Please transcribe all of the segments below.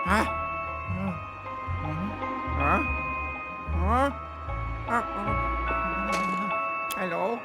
Huh? Huh? Huh? Hello?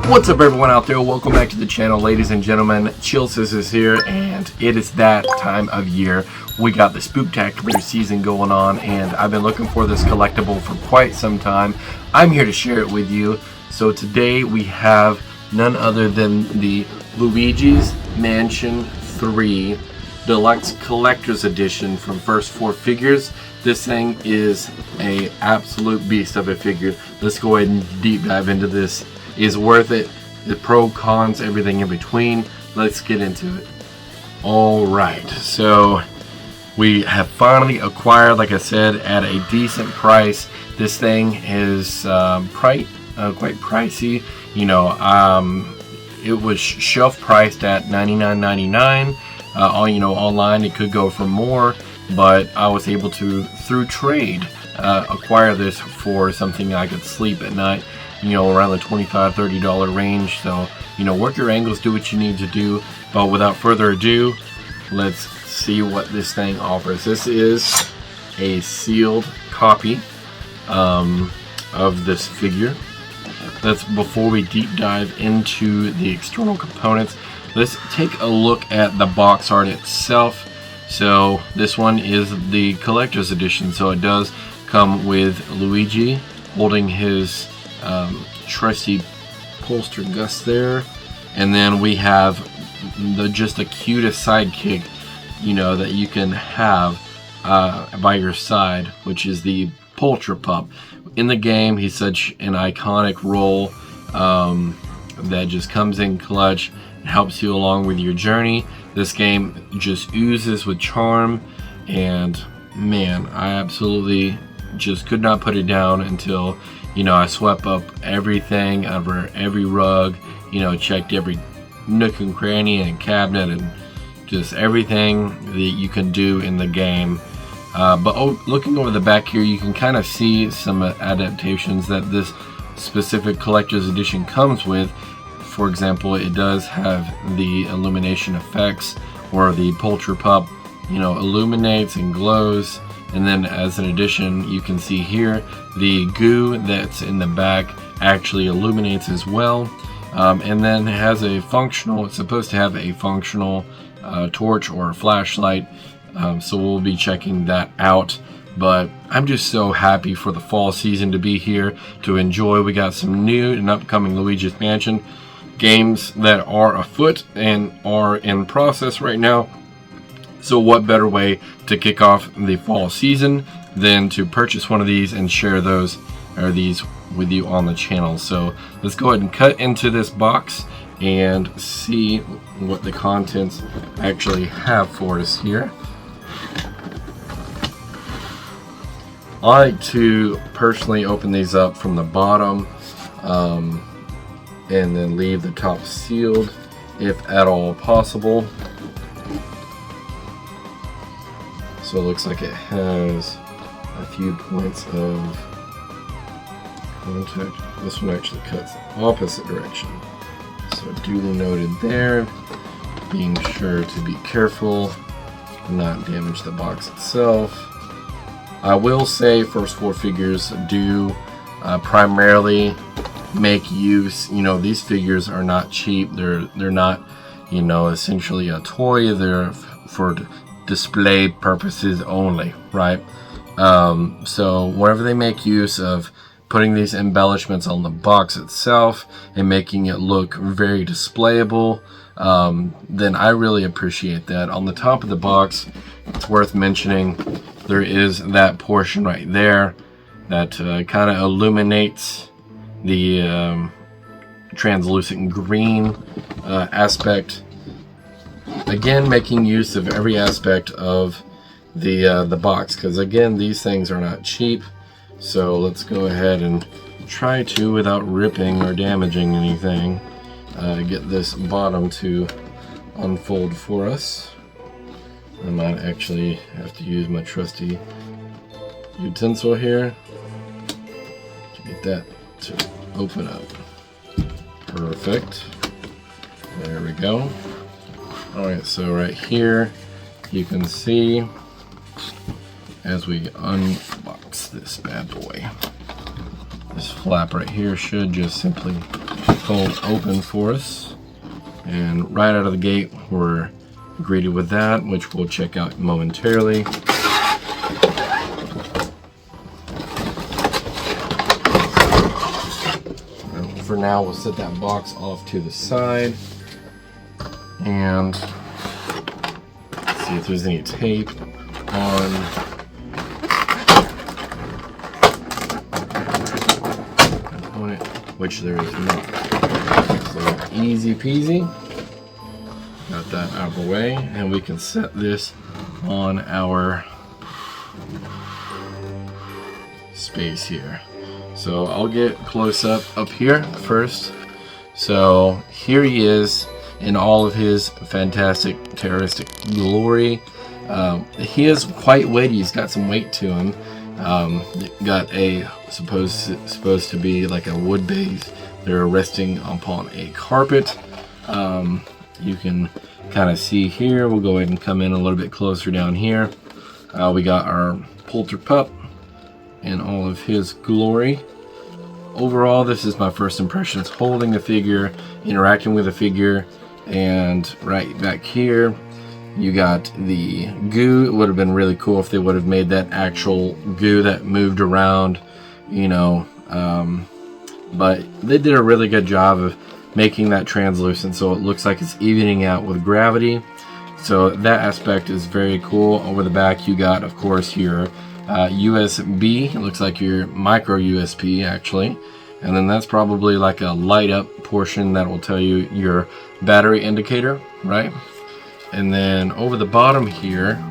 What's up, everyone out there? Welcome back to the channel, ladies and gentlemen. CHILLSCISSORS here, and it is that time of year. We got the spooktacular season going on, and I've been looking for this collectible for quite some time. I'm here to share it with you. So today we have none other than the Luigi's Mansion 3 Deluxe Collector's Edition from first4figures. This thing is a absolute beast of a figure. Let's go ahead and deep dive into this. Is worth it. The pro, cons, everything in between. Let's get into it. Alright, so we have finally acquired, like I said, at a decent price. This thing is quite pricey. You know, it was shelf priced at $99.99. Online it could go for more, but I was able to, through trade, acquire this for something I could sleep at night. You know, around the $25–$30 range. So, you know, work your angles, do what you need to do. But without further ado, let's see what this thing offers. This is a sealed copy of this figure. That's before we deep dive into the external components. Let's take a look at the box art itself. So this one is the collector's edition. So it does come with Luigi holding his trusty Polster Gus there, and then we have just the cutest sidekick, you know, that you can have by your side, which is the Polter Pup. In the game, he's such an iconic role that just comes in clutch and helps you along with your journey. This game just oozes with charm, and man, I absolutely just could not put it down until, you know, I swept up everything over every rug, you know, checked every nook and cranny and cabinet and just everything that you can do in the game. Looking over the back here, you can kind of see some adaptations that this specific collector's edition comes with. For example, it does have the illumination effects, where the Polter Pup, you know, illuminates and glows. And then as an addition, you can see here the goo that's in the back actually illuminates as well. And then it has a functional, it's supposed to have a functional torch or a flashlight. So we'll be checking that out. But I'm just so happy for the fall season to be here to enjoy. We got some new and upcoming Luigi's Mansion games that are afoot and are in process right now. So what better way to kick off the fall season than to purchase one of these and share these with you on the channel. So let's go ahead and cut into this box and see what the contents actually have for us here. I like to personally open these up from the bottom and then leave the top sealed if at all possible. So it looks like it has a few points of contact. This one actually cuts the opposite direction. So duly noted there. Being sure to be careful, not damage the box itself. I will say first4figures do primarily make use, you know, these figures are not cheap. They're not, you know, essentially a toy. They're for display purposes only, right? So whenever they make use of putting these embellishments on the box itself and making it look very displayable, then I really appreciate that. On the top of the box, it's worth mentioning, there is that portion right there that kind of illuminates the translucent green aspect. Again, making use of every aspect of the box, because again, these things are not cheap. So let's go ahead and try to, without ripping or damaging anything, get this bottom to unfold for us. I might actually have to use my trusty utensil here to get that to open up. Perfect. There we go. Alright, so right here you can see as we unbox this bad boy, this flap right here should just simply fold open for us, and right out of the gate we're greeted with that, which we'll check out momentarily. For now, we'll set that box off to the side and see if there's any tape on component, which there is not. So easy peasy. Got that out of the way, and we can set this on our space here. So I'll get close up here first. So here he is in all of his fantastic terroristic glory. He is quite weighty. He's got some weight to him. Got a supposed to be like a wood base. They're resting upon a carpet. You can kind of see here. We'll go ahead and come in a little bit closer down here. We got our Polter Pup in all of his glory. Overall, this is my first impressions holding the figure, interacting with the figure, and right back here you got the goo. It would have been really cool if they would have made that actual goo that moved around, you know, but they did a really good job of making that translucent so it looks like it's evening out with gravity. So that aspect is very cool. Over the back you got, of course, your USB. It looks like your micro USB actually, and then that's probably like a light up portion that will tell you your battery indicator, right? And then over the bottom here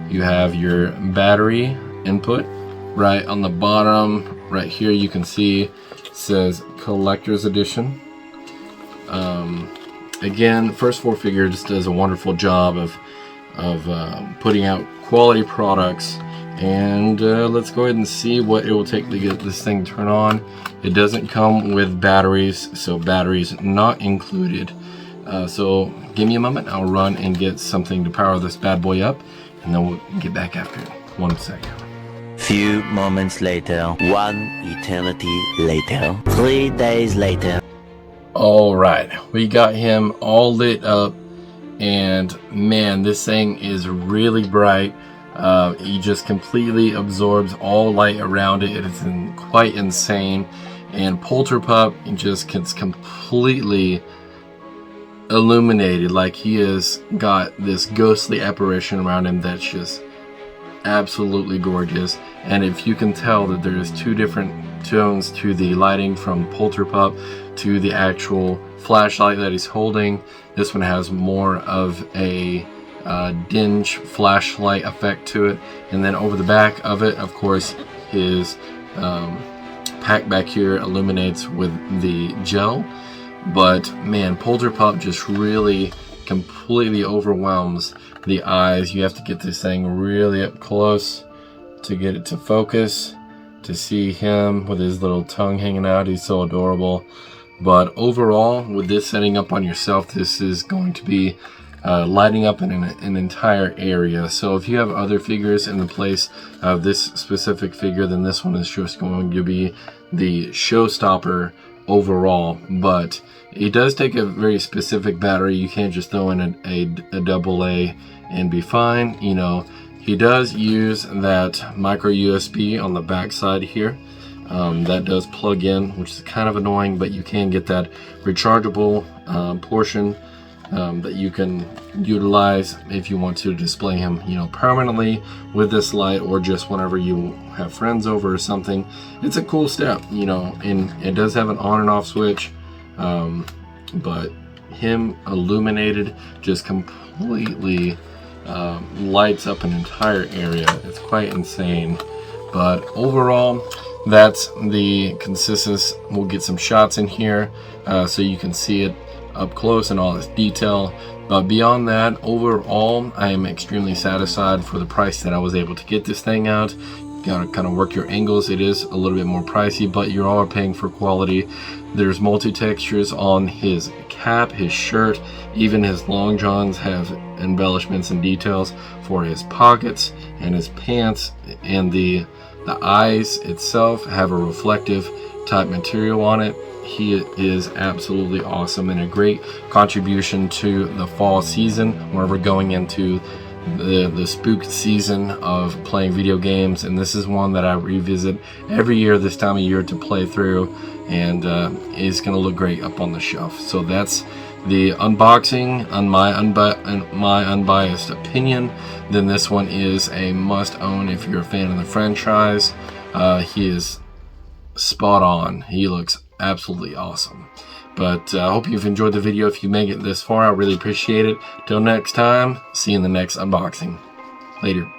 you have your battery input. Right on the bottom right here you can see it says collector's edition. Again, first4figures just does a wonderful job of putting out quality products. And let's go ahead and see what it will take to get this thing turned on. It doesn't come with batteries, so batteries not included. So give me a moment, I'll run and get something to power this bad boy up, and then we'll get back after it. 1 second. Few moments later, one eternity later, 3 days later. Alright, we got him all lit up, and man, this thing is really bright. He just completely absorbs all light around it. It is quite insane. And Polter Pup just gets completely illuminated, like he has got this ghostly apparition around him that's just absolutely gorgeous. And if you can tell that there's two different tones to the lighting from Polter Pup to the actual flashlight that he's holding, this one has more of a dinge flashlight effect to it. And then over the back of it, of course, his pack back here illuminates with the gel. But man, Polter Pup just really completely overwhelms the eyes. You have to get this thing really up close to get it to focus, to see him with his little tongue hanging out. He's so adorable. But overall, with this setting up on yourself, this is going to be lighting up in an entire area. So if you have other figures in the place of this specific figure, then this one is just going to be the showstopper overall. But it does take a very specific battery. You can't just throw in a AA and be fine. You know, he does use that micro USB on the back side here. That does plug in, which is kind of annoying, but you can get that rechargeable portion that you can utilize if you want to display him, you know, permanently with this light, or just whenever you have friends over or something. It's a cool step, you know, and it does have an on and off switch, but him illuminated just completely lights up an entire area. It's quite insane. But overall, that's the CHILLSCISSORS. We'll get some shots in here so you can see it up close and all its detail. But beyond that, overall, I am extremely satisfied for the price that I was able to get this thing out. You gotta kind of work your angles. It is a little bit more pricey, but you are paying for quality. There's multi-textures on his cap, his shirt, even his long johns have embellishments and details for his pockets and his pants, and the eyes itself have a reflective type material on it. He is absolutely awesome and a great contribution to the fall season where we're going into the spook season of playing video games. And this is one that I revisit every year this time of year to play through, and is going to look great up on the shelf. So that's the unboxing on my unbiased opinion. Then this one is a must own if you're a fan of the franchise. He is spot on. He looks absolutely awesome. But I hope you've enjoyed the video. If you make it this far, I really appreciate it. Till next time, see you in the next unboxing. Later.